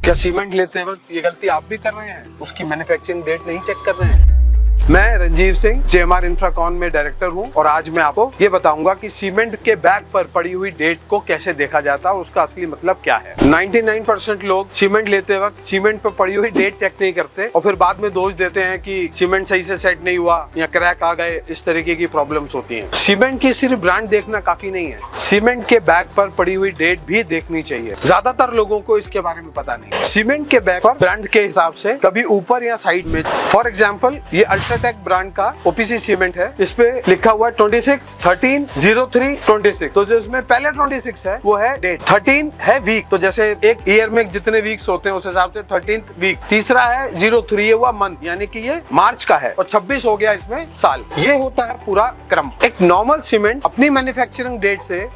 क्या सीमेंट लेते वक्त ये गलती आप भी कर रहे हैं? उसकी मैन्युफैक्चरिंग डेट नहीं चेक कर रहे हैं? मैं रंजीव सिंह जेएमआर इंफ्राकॉन में डायरेक्टर हूं और आज मैं आपको ये बताऊंगा कि सीमेंट के बैग पर पड़ी हुई डेट को कैसे देखा जाता है और उसका असली मतलब क्या है। 99% लोग सीमेंट लेते वक्त सीमेंट पर पड़ी हुई डेट चेक नहीं करते और फिर बाद में दोष देते हैं कि सीमेंट सही से सेट नहीं हुआ या क्रैक आ गए, इस तरीके की प्रॉब्लम्स होती हैं। सीमेंट की सिर्फ ब्रांड देखना काफी नहीं है, सीमेंट के बैग पर पड़ी हुई डेट भी देखनी चाहिए। ज्यादातर लोगों को इसके बारे में पता नहीं। सीमेंट के बैग पर ब्रांड के हिसाब से कभी ऊपर या साइड में, फॉर एग्जाम्पल ये अल्ट्राटेक ब्रांड का ओपीसी सीमेंट है, इस पे लिखा हुआ है 26/13/03/26। तो जो इसमें पहले 26 है वो है डेट, 13 है वीक, तो जैसे एक ईयर में जितने वीक्स होते हैं उस हिसाब से 13th वीक। तीसरा है 03 हुआ मंथ, यानी कि ये मार्च का है, और 26 हो गया इसमें साल। ये होता है पूरा क्रम। एक नॉर्मल सीमेंट अपनी मैन्युफैक्चरिंग डेट से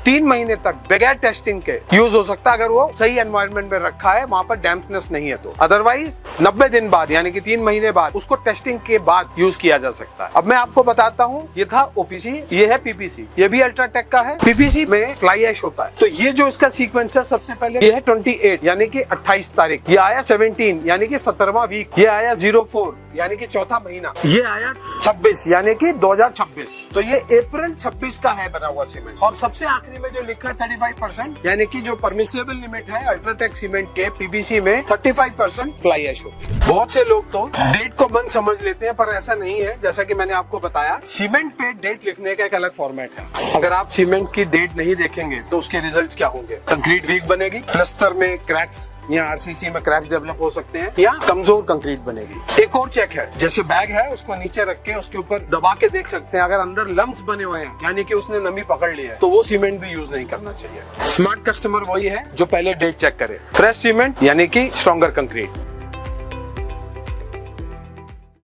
3 महीने तक बगैर टेस्टिंग के यूज हो सकता है अगर वो सही एनवायरनमेंट में रखा है, वहां पर डैम्पनेस नहीं है तो। अदरवाइज 90 दिन बाद यानी कि 3 महीने बाद उसको टेस्टिंग के बाद यूज किया जा सकता है। अब मैं आपको बताता हूँ, ये था ओपीसी, ये है पीपीसी, ये भी अल्ट्राटेक का है। पीपीसी में फ्लाई ऐश होता है, तो ये जो इसका सीक्वेंस है, सबसे पहले ये है 28 यानी कि 28 तारीख, ये आया 17 यानी कि 17वां वीक, ये आया 04 यानी कि चौथा महीना, ये आया 26 यानी कि 2026, तो ये अप्रैल 26 का है बना हुआ सीमेंट। और सबसे आखिरी में जो लिखा है 35% यानी कि जो परमिसेबल लिमिट है अल्ट्राटेक सीमेंट के पीपीसी में 35% फ्लाई ऐश होती है। बहुत से लोग तो डेट को मन समझ लेते हैं, पर ऐसा नहीं है। जैसा कि मैंने आपको बताया, सीमेंट पे डेट लिखने का एक अलग फॉर्मेट है। अगर आप सीमेंट की डेट नहीं देखेंगे तो उसके रिजल्ट क्या होंगे? कंक्रीट वीक बनेगी, प्लास्टर में क्रैक्स या आरसीसी में क्रैक्स डेवलप हो सकते हैं, या कमजोर कंक्रीट बनेगी। एक और चेक है, जैसे बैग है उसको नीचे रख के उसके ऊपर दबा के देख सकते हैं, अगर अंदर लम्प्स बने हुए हैं यानी कि उसने नमी पकड़ ली है, तो वो सीमेंट भी यूज नहीं करना चाहिए। स्मार्ट कस्टमर वही है जो पहले डेट चेक करे। फ्रेश सीमेंट यानी कि स्ट्रॉन्गर कंक्रीट।